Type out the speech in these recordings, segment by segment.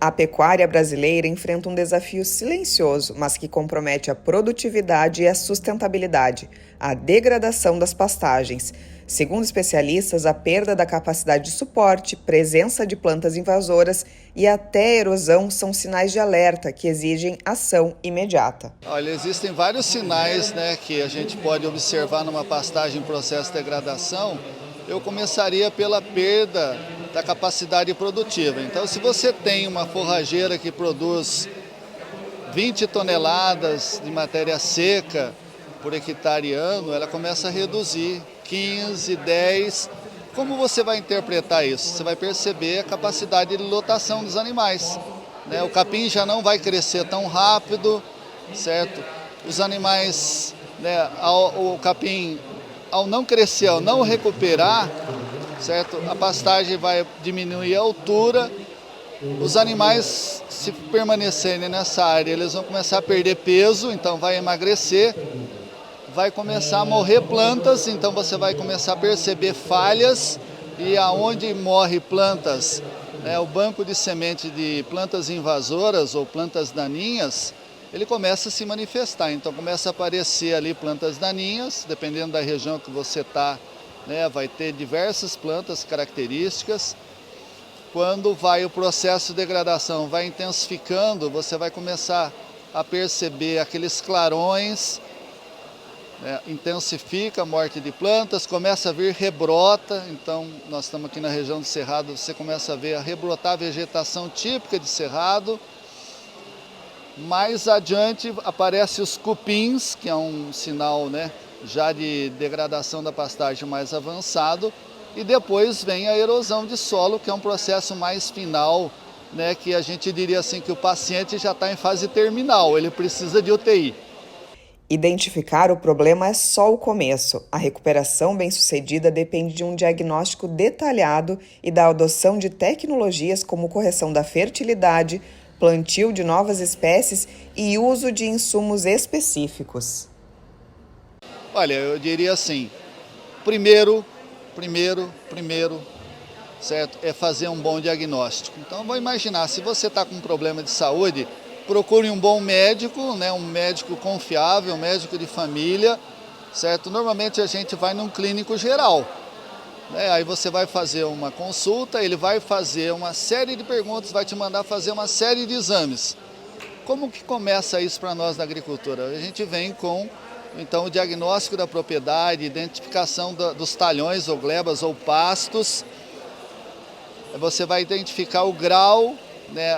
A pecuária brasileira enfrenta um desafio silencioso, mas que compromete a produtividade e a sustentabilidade: a degradação das pastagens. Segundo especialistas, a perda da capacidade de suporte, presença de plantas invasoras e até erosão são sinais de alerta que exigem ação imediata. Olha, existem vários sinais, que a gente pode observar numa pastagem em processo de degradação. Eu começaria pela perda da capacidade produtiva. Então, se você tem uma forrageira que produz 20 toneladas de matéria seca por hectare ano, ela começa a reduzir 15, 10. Como você vai interpretar isso? Você vai perceber a capacidade de lotação dos animais. O capim já não vai crescer tão rápido, certo? Os animais, o capim, ao não crescer, ao não recuperar, certo? A pastagem vai diminuir a altura. Os animais, se permanecerem nessa área, eles vão começar a perder peso, então vai emagrecer. Vai começar a morrer plantas, então você vai começar a perceber falhas, e aonde morre plantas, o banco de semente de plantas invasoras ou plantas daninhas, ele começa a se manifestar. Então começa a aparecer ali plantas daninhas, dependendo da região que você está, vai ter diversas plantas características. Quando vai o processo de degradação, vai intensificando, você vai começar a perceber aqueles clarões, intensifica a morte de plantas, começa a vir rebrota. Então nós estamos aqui na região do Cerrado, você começa a ver a rebrotar a vegetação típica de Cerrado. Mais adiante aparecem os cupins, que é um sinal já de degradação da pastagem mais avançado, e depois vem a erosão de solo, que é um processo mais final, que a gente diria assim que o paciente já está em fase terminal, ele precisa de UTI. Identificar o problema é só o começo. A recuperação bem-sucedida depende de um diagnóstico detalhado e da adoção de tecnologias como correção da fertilidade, plantio de novas espécies e uso de insumos específicos. Olha, eu diria assim, primeiro, certo, é fazer um bom diagnóstico. Então, vou imaginar, se você está com um problema de saúde, procure um bom médico, um médico confiável, um médico de família, certo? Normalmente a gente vai num clínico geral, Aí você vai fazer uma consulta, ele vai fazer uma série de perguntas, vai te mandar fazer uma série de exames. Como que começa isso para nós na agricultura? A gente vem com, então, o diagnóstico da propriedade, identificação dos talhões ou glebas ou pastos. Você vai identificar o grau,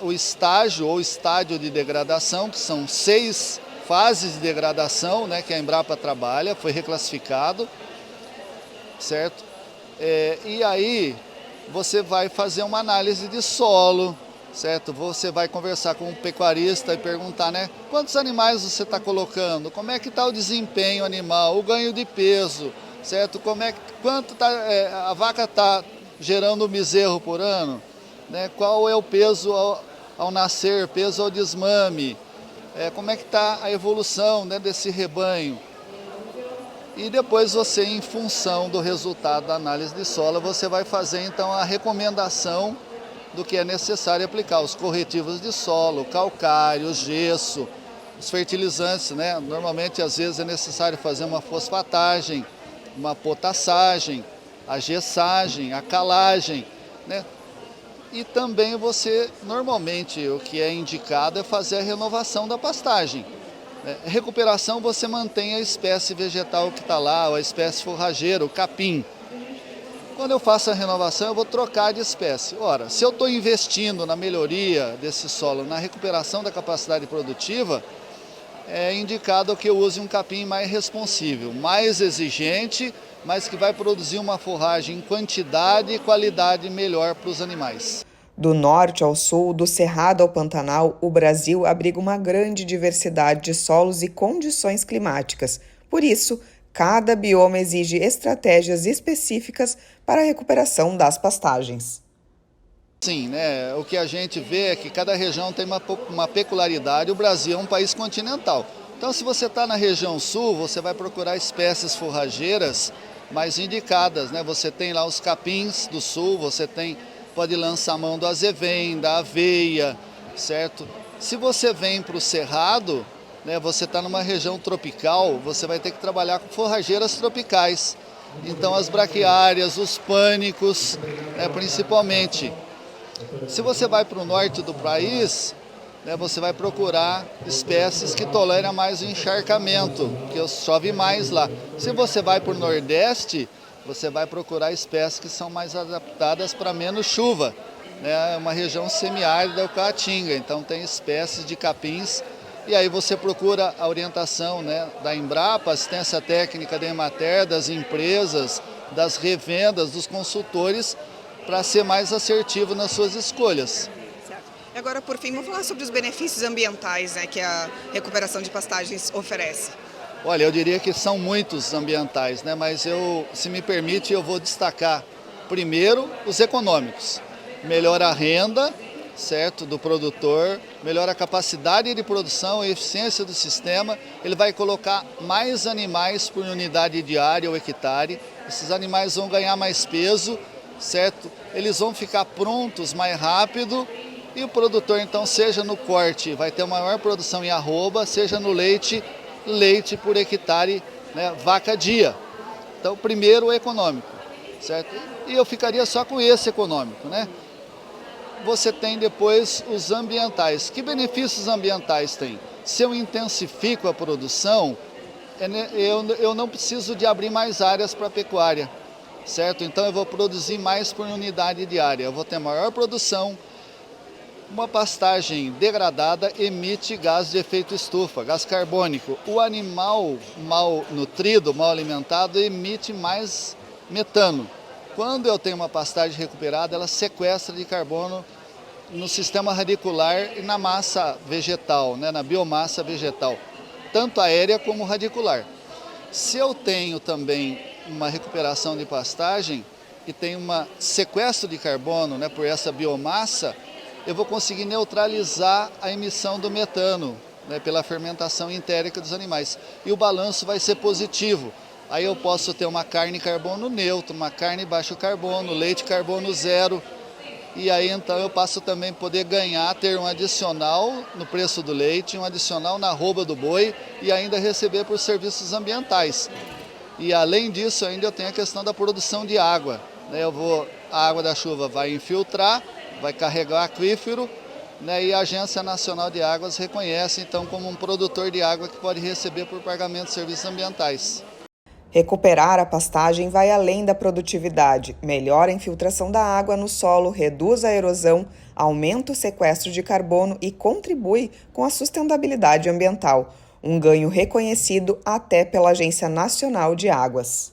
o estágio ou estádio de degradação, que são 6 fases de degradação, que a Embrapa trabalha, foi reclassificado, certo? E aí você vai fazer uma análise de solo, certo? Você vai conversar com um pecuarista e perguntar, quantos animais você está colocando, como é que está o desempenho animal, o ganho de peso, certo? Quanto a vaca está gerando bezerro por ano, qual é o peso ao nascer, peso ao desmame, como é que está a evolução desse rebanho. E depois você, em função do resultado da análise de solo, você vai fazer então a recomendação do que é necessário aplicar, os corretivos de solo, calcário, gesso, os fertilizantes, Normalmente, às vezes, é necessário fazer uma fosfatagem, uma potassagem, a gessagem, a calagem, E também você, normalmente, o que é indicado é fazer a renovação da pastagem. Recuperação, você mantém a espécie vegetal que está lá, a espécie forrageira, o capim. Quando eu faço a renovação, eu vou trocar de espécie. Ora, se eu estou investindo na melhoria desse solo, na recuperação da capacidade produtiva, é indicado que eu use um capim mais responsível, mais exigente, mas que vai produzir uma forragem em quantidade e qualidade melhor para os animais. Do norte ao sul, do Cerrado ao Pantanal, o Brasil abriga uma grande diversidade de solos e condições climáticas. Por isso, cada bioma exige estratégias específicas para a recuperação das pastagens. Sim, o que a gente vê é que cada região tem uma peculiaridade. O Brasil é um país continental. Então, se você está na região sul, você vai procurar espécies forrageiras mais indicadas, Você tem lá os capins do sul, você tem pode lançar mão do azevém, da aveia, certo? Se você vem para o cerrado, né, você está numa região tropical, você vai ter que trabalhar com forrageiras tropicais. Então as braquiárias, os pânicos, né, principalmente. Se você vai para o norte do país, né, você vai procurar espécies que toleram mais o encharcamento, que chove mais lá. Se você vai para o nordeste, você vai procurar espécies que são mais adaptadas para menos chuva. É uma região semiárida, o Caatinga, então tem espécies de capins. E aí você procura a orientação, né, da Embrapa, assistência técnica da Emater, das empresas, das revendas, dos consultores, para ser mais assertivo nas suas escolhas. E agora, por fim, vamos falar sobre os benefícios ambientais, né, que a recuperação de pastagens oferece. Olha, eu diria que são muitos ambientais, né, mas se me permite, eu vou destacar primeiro os econômicos. Melhora a renda, certo, do produtor, melhora a capacidade de produção e eficiência do sistema, ele vai colocar mais animais por unidade diária ou hectare, esses animais vão ganhar mais peso, certo? Eles vão ficar prontos mais rápido e o produtor, então, seja no corte, vai ter uma maior produção em arroba, seja no leite, leite por hectare, né, vaca dia. Então, primeiro o econômico, certo? E eu ficaria só com esse econômico, né? Você tem depois os ambientais. Que benefícios ambientais tem? Se eu intensifico a produção, eu não preciso de abrir mais áreas para pecuária, certo? Então eu vou produzir mais por unidade diária, eu vou ter maior produção. Uma pastagem degradada emite gás de efeito estufa, gás carbônico. O animal mal nutrido, mal alimentado, emite mais metano. Quando eu tenho uma pastagem recuperada, ela sequestra de carbono no sistema radicular e na massa vegetal, né, na biomassa vegetal, tanto aérea como radicular. Se eu tenho também uma recuperação de pastagem e tenho um sequestro de carbono, né, por essa biomassa, eu vou conseguir neutralizar a emissão do metano, né, pela fermentação entérica dos animais. E o balanço vai ser positivo. Aí eu posso ter uma carne carbono neutro, uma carne baixo carbono, leite carbono zero. E aí então eu passo também a poder ganhar, ter um adicional no preço do leite, um adicional na arroba do boi e ainda receber por serviços ambientais. E além disso ainda eu tenho a questão da produção de água. A água da chuva vai infiltrar, vai carregar o aquífero, né, e a Agência Nacional de Águas reconhece então como um produtor de água que pode receber por pagamento de serviços ambientais. Recuperar a pastagem vai além da produtividade, melhora a infiltração da água no solo, reduz a erosão, aumenta o sequestro de carbono e contribui com a sustentabilidade ambiental, um ganho reconhecido até pela Agência Nacional de Águas.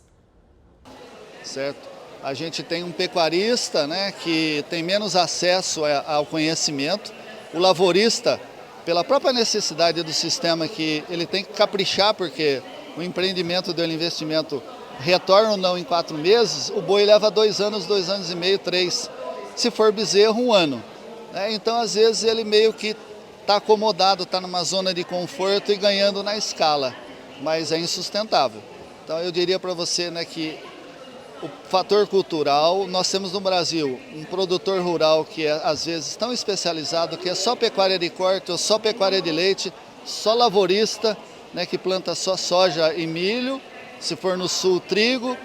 Certo. A gente tem um pecuarista, né, que tem menos acesso ao conhecimento, o lavorista, pela própria necessidade do sistema, que ele tem que caprichar, porque o empreendimento do investimento retorna ou não em 4 meses, o boi leva 2 anos, 2 anos e meio, 3. Se for bezerro, 1 ano. Então, às vezes, ele meio que está acomodado, está numa zona de conforto e ganhando na escala, mas é insustentável. Então, eu diria para você, né, que o fator cultural, nós temos no Brasil um produtor rural que é, às vezes, tão especializado que é só pecuária de corte ou só pecuária de leite, só lavorista, né, que planta só soja e milho, se for no sul, trigo,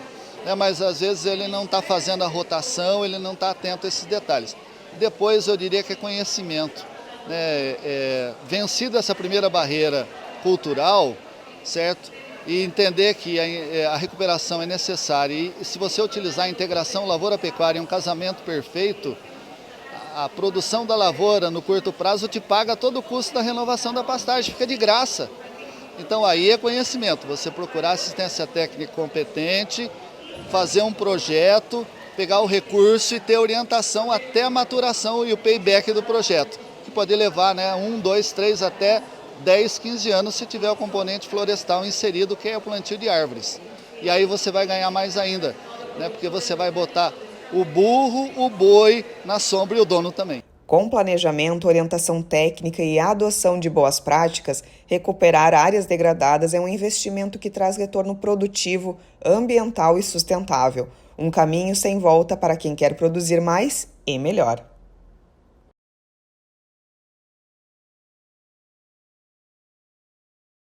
né, mas às vezes ele não está fazendo a rotação, ele não está atento a esses detalhes. Depois eu diria que é conhecimento. Né, vencida essa primeira barreira cultural, certo? E entender que a recuperação é necessária. E se você utilizar a integração lavoura-pecuária, um casamento perfeito, a produção da lavoura no curto prazo te paga todo o custo da renovação da pastagem, fica de graça. Então aí é conhecimento, você procurar assistência técnica competente, fazer um projeto, pegar o recurso e ter orientação até a maturação e o payback do projeto, que pode levar, né, 1, 2, 3 até 10, 15 anos se tiver o componente florestal inserido, que é o plantio de árvores. E aí você vai ganhar mais ainda, né, porque você vai botar o burro, o boi na sombra e o dono também. Com planejamento, orientação técnica e adoção de boas práticas, recuperar áreas degradadas é um investimento que traz retorno produtivo, ambiental e sustentável. Um caminho sem volta para quem quer produzir mais e melhor.